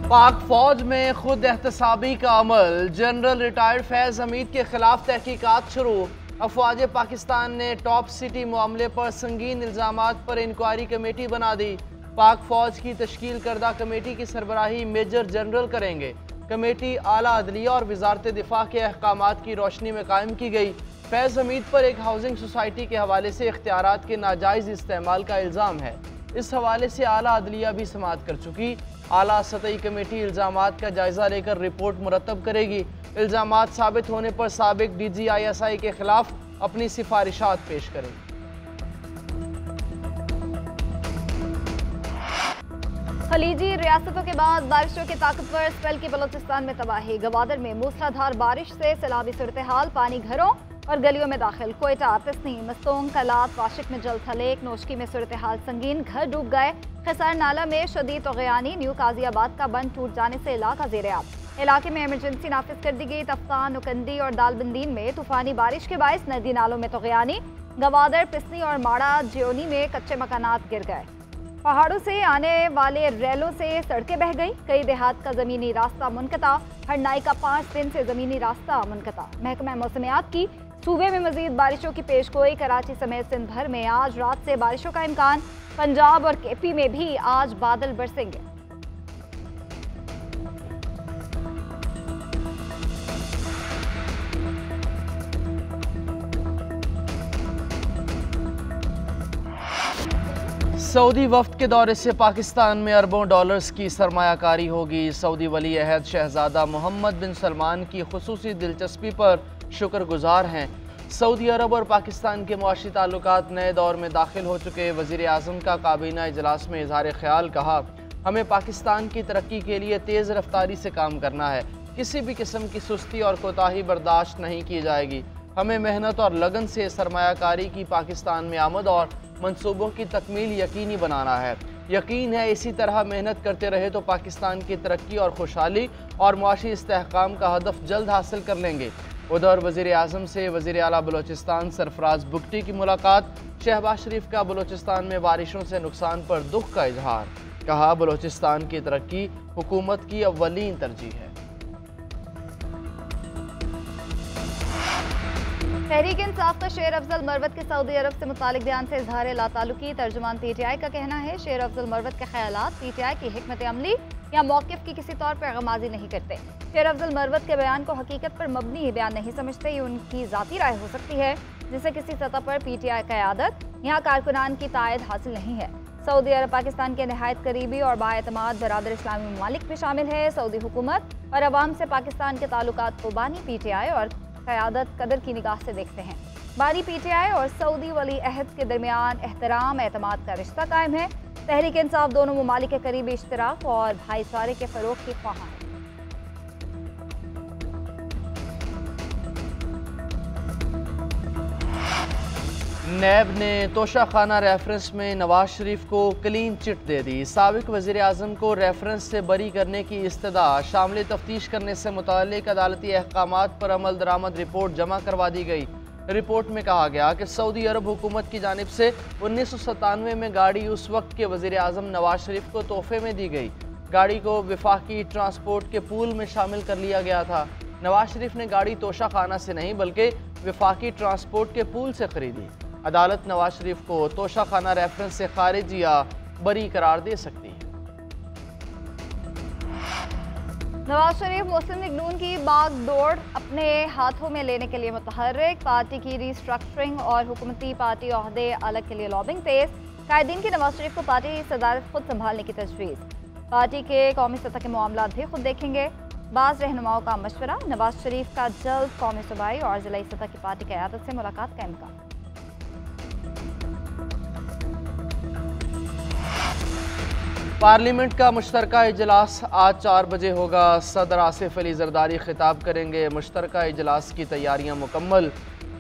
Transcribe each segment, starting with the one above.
पाक फौज में खुद एहतसाबी का अमल। जनरल रिटायर्ड फैज हमीद के खिलाफ तहकीकात शुरू। अफवाज पाकिस्तान ने टॉप सिटी मामले पर संगीन इल्जामात पर इंक्वायरी कमेटी बना दी। पाक फौज की तश्कील करदा कमेटी की सरबराही मेजर जनरल करेंगे। कमेटी आला अदलिया और वजारत दिफा के अहकामात की रोशनी में कायम की गई। फैज हमीद पर एक हाउसिंग सोसाइटी के हवाले से इख्तियारात के नाजायज़ इस्तेमाल का इल्ज़ाम है। इस हवाले से आला अदलिया भी समाअत कर चुकी। आला सतही कमेटी इल्ज़ामात का जायज़ा लेकर रिपोर्ट मुरतब करेगी। इल्ज़ामात साबित होने पर साबिक DGISI के खिलाफ अपनी सिफारिशात पेश करेगी। खलीजी रियासतों के बाद बारिशों के ताकतवर स्पेल की बलोचिस्तान में तबाही। गवादर में मूसलाधार बारिश से सैलाबी सूरत हाल, पानी घरों और गलियों में दाखिल। कोयटा, तिस्नी, मस्तोंग, कलात, वाशिक में जल थलेक, नोशकी में सूरत हाल संगीन, घर डूब गए। खैसार नाला में शदीद तग़यानी, न्यू काजियाबाद का बंद टूट जाने से इलाका ज़ेर-ए-आब। इलाके में इमरजेंसी नाफिज कर दी गई। तफ्तान, नुकंदी और दालबंदीन में तूफानी बारिश के बायस नदी नालों में तग़यानी। गवादर, पिसनी और माड़ा ज्योनी में कच्चे मकानात गिर गए। पहाड़ों से आने वाले रेलों से सड़कें बह गई। कई देहात का ज़मीनी रास्ता मुनक़ता। हरनाई का 5 दिन से ज़मीनी रास्ता मुनक़ता। महकमा मौसमियात की सूबे में मजीद बारिशों की पेशगोई। कराची समेत सिंध भर में आज रात से बारिशों का इम्कान। पंजाब और KP में भी आज बादल बरसेंगे। सऊदी वफ्द के दौरे से पाकिस्तान में अरबों डॉलर्स की सरमायाकारी होगी। सऊदी वली अहद शहजादा मोहम्मद बिन सलमान की खुसूसी दिलचस्पी पर शुक्रगुजार हैं। सऊदी अरब और पाकिस्तान के मुआशी ताल्लुकात नए दौर में दाखिल हो चुके। वज़ीर आज़म का काबीना इजलास में इज़हार ख्याल। कहा, हमें पाकिस्तान की तरक्की के लिए तेज़ रफ्तारी से काम करना है। किसी भी किस्म की सुस्ती और कोताही बर्दाश्त नहीं की जाएगी। हमें मेहनत और लगन से सरमायाकारी की पाकिस्तान में आमद और मंसूबों की तकमील यकीनी बनाना है। यकीन है इसी तरह मेहनत करते रहे तो पाकिस्तान की तरक्की और खुशहाली और मुआशी इस्तेहकाम का हदफ जल्द हासिल कर लेंगे। उधर वज़ीर आज़म से वज़ीर आला बलोचिस्तान सरफराज बुगटी की मुलाकात। शहबाज शरीफ का बलोचिस्तान में बारिशों से नुकसान पर दुख का इजहार। कहा, बलोचिस्तान की तरक्की हुकूमत की अव्वलीन तरजीह है। तहरीक इंसाफ का शेर अफजल मरवत के सऊदी अरब से मुतालिक बयान से इजहार लातालुकी। तर्जुमान PTI का कहना है, शेर अफजल मरवत के ख्यालात PTI की हिकमत अमली या मौक़िफ़ की किसी तौर पर गमाजी नहीं करते। शेर अफजल मरवत के बयान को हकीकत पर मबनी बयान नहीं समझते। ये उनकी ज़ाती राय हो सकती है जिसे किसी सतह पर PTI क़यादत यहाँ कारकुनान की तायद हासिल नहीं है। सऊदी अरब पाकिस्तान के नहायत करीबी और बाएतमाद बरादर इस्लामी ममालिक में शामिल है। सऊदी हुकूमत और अवाम से पाकिस्तान के ताल्लुकात को बानी PTI और क़यादत कदर की निगाह से देखते हैं। बानी PTI और सऊदी वली अहद के दरमियान एहतराम एतमाद का रिश्ता कायम है। तहरीक इंसाफ दोनों ममालिक के करीबी इश्तराक और भाईचारे के फ़रोग़ की ख्वाहां है। नैब ने तोशाखाना रेफरेंस में नवाज शरीफ को क्लीन चिट दे दी। साबिक वज़ीर आज़म को रेफरेंस से बरी करने की इस्तदा शामिल तफ्तीश करने से मुताल्लिक़ अदालती अहकामात पर अमल दरामद रिपोर्ट जमा करवा दी गई। रिपोर्ट में कहा गया कि सऊदी अरब हुकूमत की जानिब से 1997 में गाड़ी उस वक्त के वज़ीर आज़म नवाज शरीफ को तोहफे में दी गई। गाड़ी को वफाकी ट्रांसपोर्ट के पूल में शामिल कर लिया गया था। नवाज शरीफ ने गाड़ी तोशाखाना से नहीं बल्कि वफाकी ट्रांसपोर्ट के पूल से खरीदी। अदालत नवाज शरीफ को तोशाखाना रेफरेंस से खारिज या बरी करार दे सकती है। नवाज शरीफ मुस्लिम लीग नून की बागडोर अपने हाथों में लेने के लिए मुतहर्रिक। पार्टी की रीस्ट्रक्चरिंग और हुकूमती पार्टी ओहदे अलग के लिए लॉबिंग तेज। कायदीन की नवाज शरीफ को पार्टी सदारत खुद संभालने की तजवीज़। पार्टी के कौमी सतह के मामला भी खुद देखेंगे। बाज़ रहनुमाओं का मशवरा। नवाज शरीफ का जल्द कौमी सूबाई और जिलाई सतह की पार्टी क़यादत से मुलाकात का इम्कान। पार्लियामेंट का मुश्तरका इजलास आज 4 बजे होगा। सदर आसिफ अली जरदारी खिताब करेंगे। मुश्तरका इजलास की तैयारियां मुकम्मल।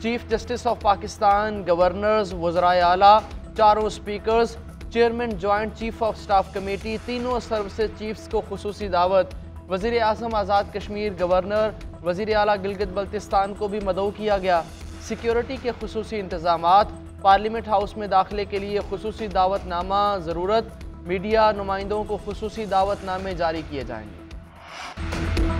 Chief justice of Pakistan, governors, वज़राए आला, चारों speakers, chairman joint chief of staff committee, तीनों सर्विसेज चीफ्स को खुसूसी दावत। वज़ीर आज़म आज़ाद कश्मीर, गवर्नर, वज़ीर आला गिलगित बल्तिस्तान को भी मदऊ किया गया। सिक्योरिटी के खुसूसी इंतजामात। पार्लियामेंट हाउस में दाखिले के लिए खुसूसी दावतनामा ज़रूरत। मीडिया नुमाइंदों को खुसूसी दावतनामे जारी किए जाएंगे।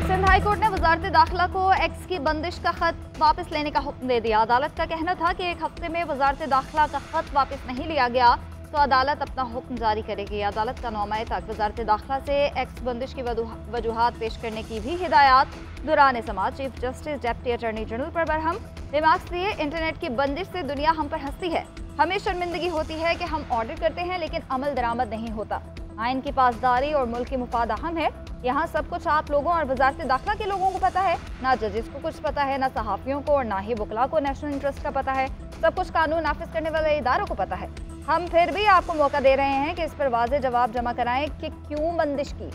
सिंध हाई कोर्ट ने वजारत दाखिला को एक्स की बंदिश का खत वापस लेने का हुक्म दे दिया। अदालत का कहना था कि एक हफ्ते में वजारत दाखिला का खत वापस नहीं लिया गया तो अदालत अपना हुक्म जारी करेगी। अदालत का 9 मई तक वजारत दाखिला से एक्स बंदिश की वजूहात पेश करने की भी हिदायत। दौरान समात chief justice deputy attorney general पर बरहम रिमार्क्स दिए। इंटरनेट की बंदिश से दुनिया हम पर हंसती है। हमें शर्मिंदगी होती है कि हम ऑर्डर करते हैं लेकिन अमल दरामद नहीं होता। आइन की पासदारी और मुल्क की मुफाद अहम है। यहाँ सब कुछ आप लोगों और वजारत दाखिला के लोगों को पता है। ना जजेस को कुछ पता है, ना सहाफ़ियों को, और ना ही वकला को नेशनल इंटरेस्ट का पता है। सब कुछ कानून नाफिज करने वाले इदारों को पता है। हम फिर भी आपको मौका दे रहे हैं कि इस पर वाज़ेह जवाब जमा कराएं कि क्यों बंदिश की।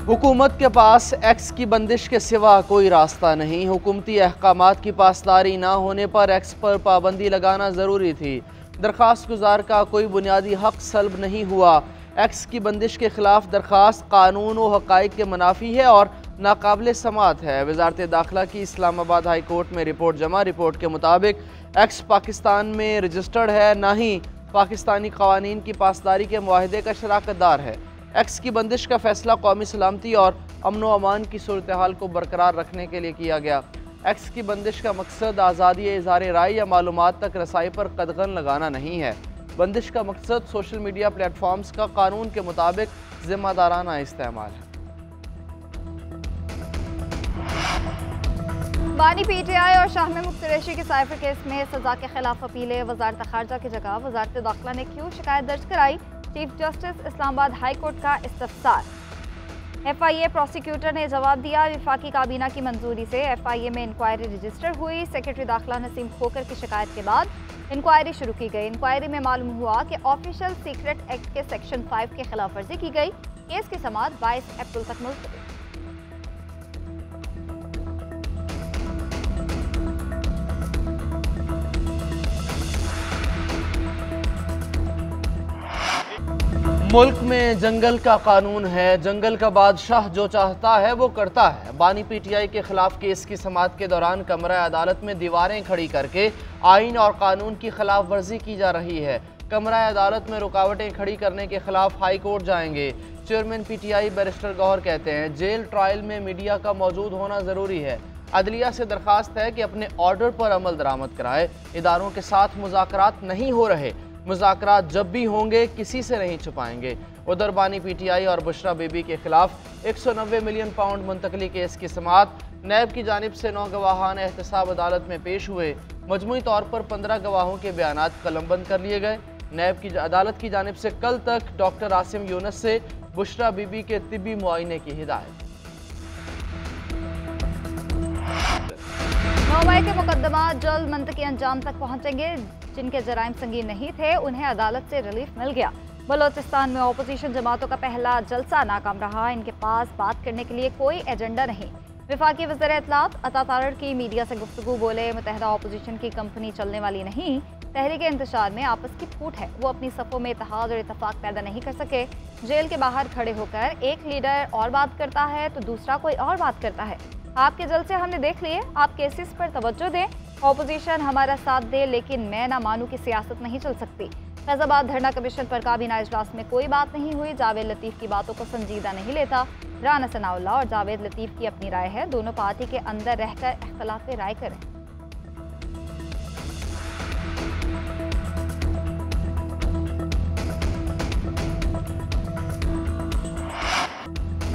हुकूमत के पास एक्स की बंदिश के सिवा कोई रास्ता नहीं। हुकूमती अहकामात की पासदारी ना होने पर एक्स पर पाबंदी लगाना ज़रूरी थी। दरख्वास्त गुजार का कोई बुनियादी हक सल्ब नहीं हुआ। एक्स की बंदिश के खिलाफ दरख्वास्त कानून व हक़ाइक़ के मुनाफी है और नाकाबिल समाअत है। वजारत दाखिला की इस्लामाबाद हाई कोर्ट में रिपोर्ट जमा। रिपोर्ट के मुताबिक एक्स पाकिस्तान में रजिस्टर्ड है, ना ही पाकिस्तानी कवानीन की पासदारी के मुआहदे का शराकतदार है। एक्स की बंदिश का फैसला कौमी सलामती और अमन व अमान की सूरत हाल को बरकरार रखने के लिए किया गया। एक्स की बंदिश का मकसद आज़ादी इज़हार राय या मालूमात तक रसाई पर कदगन लगाना नहीं है। बंदिश का मकसद सोशल मीडिया प्लेटफॉर्म्स का कानून के मुताबिक जिम्मेदाराना इस्तेमाल है। बानी PTI और शाह महमूद कुरैशी के साइफर केस में सजा के खिलाफ अपीलें। वजारत खारजा की जगह वजारत दाखिला ने क्यों शिकायत दर्ज कराई? Chief justice Islamabad high court का इस्तफसार। FIA प्रोसिक्यूटर ने जवाब दिया। विफाकी काबीना की मंजूरी से FIA में इंक्वायरी रजिस्टर हुई। सेक्रेटरी दाखिला नसीम खोकर की शिकायत के बाद इंक्वायरी शुरू की गई। इंक्वायरी में मालूम हुआ कि ऑफिशियल सीक्रेट एक्ट के सेक्शन 5 की खिलाफ वर्जी की गई। केस की समाअत 22 अप्रैल तक मुलतवी। मुल्क में जंगल का कानून है। जंगल का बादशाह जो चाहता है वो करता है। बानी PTI के खिलाफ केस की समाअत के दौरान कमरा अदालत में दीवारें खड़ी करके आइन और कानून की खिलाफ वर्जी की जा रही है। कमरा अदालत में रुकावटें खड़ी करने के खिलाफ हाई कोर्ट जाएंगे। चेयरमैन PTI बैरिस्टर गौहर कहते हैं जेल ट्रायल में मीडिया का मौजूद होना ज़रूरी है। अदलिया से दरख्वास्त है कि अपने ऑर्डर पर अमल दरामद कराए। इदारों के साथ मुज़ाकरात नहीं हो रहे। मुज़ाकरात जब भी होंगे किसी से नहीं छुपाएंगे। उधर बानी PTI और बुशरा बीबी के खिलाफ 190 मिलियन पाउंड मुंतकली केस की समाअत। नैब की जानिब से 9 गवाहान एहतसाब अदालत में पेश हुए। मजमूई तौर पर 15 गवाहों के बयानात कलमबंद कर लिए गए। नैब की अदालत की जानिब से कल तक डॉक्टर आसिम यूनुस से बुशरा बीबी के तिब्बी मुआयने की हिदायत। 9 मई के मुकदमा जल्द मंतकी अंजाम तक पहुंचेंगे। जिनके जराइम संगीन नहीं थे उन्हें अदालत से रिलीफ मिल गया। बलोचिस्तान में अपोजिशन जमातों का पहला जलसा नाकाम रहा। इनके पास बात करने के लिए कोई एजेंडा नहीं। वफाकी वज़ीर इत्तलात अता तारड़ की मीडिया से गुफ्तगू बोले मुत्तहिदा अपोजिशन की कंपनी चलने वाली नहीं। तहरीक इंतशार में आपस की फूट है। वो अपनी सफ़ों में इत्तेहाद और इत्तफाक पैदा नहीं कर सके। जेल के बाहर खड़े होकर एक लीडर और बात करता है तो दूसरा कोई और बात करता है। आपके जलसे हमने देख लिए। आप केसेस पर तवज्जो दें। ऑपोजिशन हमारा साथ दे, लेकिन मैं ना मानूं कि सियासत नहीं चल सकती। फैजाबाद धरना कमीशन पर काबीना इजलास में कोई बात नहीं हुई। जावेद लतीफ़ की बातों को संजीदा नहीं लेता। राना सनाउल्लाह और जावेद लतीफ़ की अपनी राय है। दोनों पार्टी के अंदर रहकर इख्तिलाफ राय करें।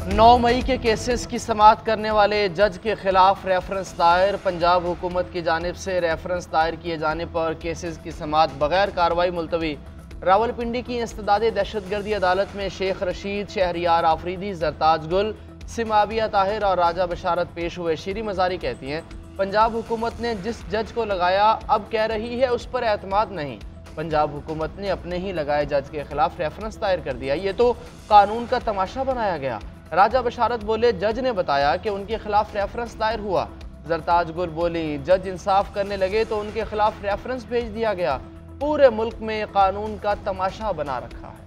9 मई के केसेस की समाअत करने वाले जज के खिलाफ रेफरेंस दायर। पंजाब हुकूमत की जानिब से रेफरेंस दायर किए जाने पर केसेस की समाअत बगैर कार्रवाई मुलतवी। रावलपिंडी की इंसदादे दहशतगर्दी अदालत में शेख रशीद, शहरियार आफरीदी, जरताज गुल, सिमाबिया ताहिर और राजा बशारत पेश हुए। शीरी मजारी कहती हैं पंजाब हुकूमत ने जिस जज को लगाया अब कह रही है उस पर एतमाद नहीं। पंजाब हुकूमत ने अपने ही लगाए जज के खिलाफ रेफरेंस दायर कर दिया। ये तो कानून का तमाशा बनाया गया। राजा बशारत बोले जज ने बताया कि उनके खिलाफ रेफरेंस दायर हुआ। जरताज गुल बोली जज इंसाफ करने लगे तो उनके खिलाफ रेफरेंस भेज दिया गया। पूरे मुल्क में कानून का तमाशा बना रखा है।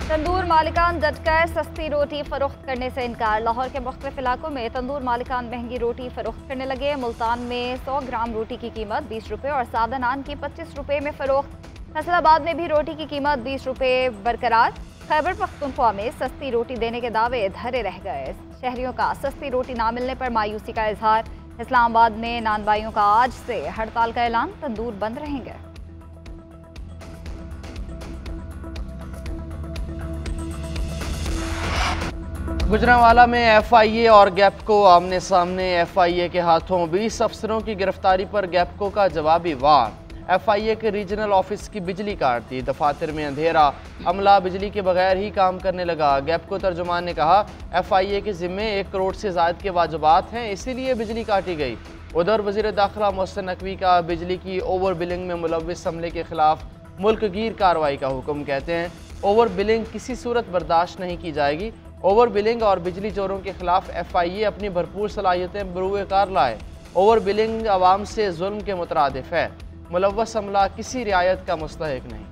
तंदूर मालिकान डटकर सस्ती रोटी फरोख्त करने से इनकार। लाहौर के मुख्तलिफ इलाकों में तंदूर मालिकान महंगी रोटी फरोख्त करने लगे। मुल्तान में 100 ग्राम रोटी की कीमत 20 रुपये और सादा नान की 25 रुपये में फरोख्त। फैसलाबाद में भी रोटी की कीमत 20 रुपये बरकरार। खैबर पख्तूनख्वा में सस्ती रोटी देने के दावे धरे रह गए। शहरियों का सस्ती रोटी ना मिलने पर मायूसी का इजहार। इस्लामाबाद में नानबाइयों का आज से हड़ताल का ऐलान। तंदूर बंद रहेंगे। गुजरांवाला में एफआईए और गैपको आमने सामने। एफआईए के हाथों 20 अफसरों की गिरफ्तारी पर गैपको का जवाबी वार। एफआईए के रीजनल ऑफिस की बिजली काट दी। दफातर में अंधेरा, अमला बिजली के बगैर ही काम करने लगा। गैपको तर्जुमान ने कहा एफआईए के जिम्मे 1 करोड़ से ज़ायद के वाजिबात हैं, इसीलिए बिजली काटी गई। उधर वज़ीर दाखिला मोहसिन नकवी का बिजली की ओवर बिलिंग में मुलव्विस अमले के खिलाफ मुल्क गिर कार्रवाई का हुक्म। कहते हैं ओवर बिलिंग किसी सूरत बर्दाश्त नहीं की जाएगी। ओवर बिलिंग और बिजली चोरों के खिलाफ एफआईए अपनी भरपूर सलाहियतें बरूए कार लाए। ओवर बिलिंग आवाम से जुल्म के मुतरादिफ है। मुलव्वस अमला किसी रियायत का मुस्तहिक नहीं।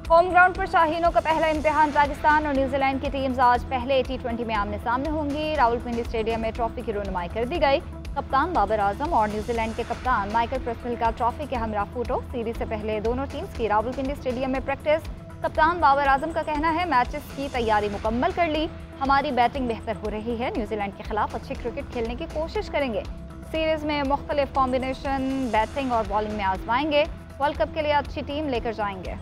होम ग्राउंड पर शाहीनों का पहला इम्तिहान। पाकिस्तान और न्यूजीलैंड की टीम्स आज पहले T20 में आमने सामने होंगी। रावलपिंडी स्टेडियम में ट्रॉफी की रोनुमाई कर दी गई। कप्तान बाबर आजम और न्यूजीलैंड के कप्तान माइकल प्रेसमिल का ट्रॉफी के हमरा फोटो। सीरीज से पहले दोनों टीम्स की रावलपिंडी स्टेडियम में प्रैक्टिस। कप्तान बाबर आजम का कहना है मैचेस की तैयारी मुकम्मल कर ली, हमारी बैटिंग बेहतर हो रही है, न्यूजीलैंड के खिलाफ अच्छी क्रिकेट खेलने की कोशिश करेंगे। सीरीज में मुख्तलिफ कॉम्बिनेशन बैटिंग और बॉलिंग में आजमाएंगे। वर्ल्ड कप के लिए अच्छी टीम लेकर जाएंगे।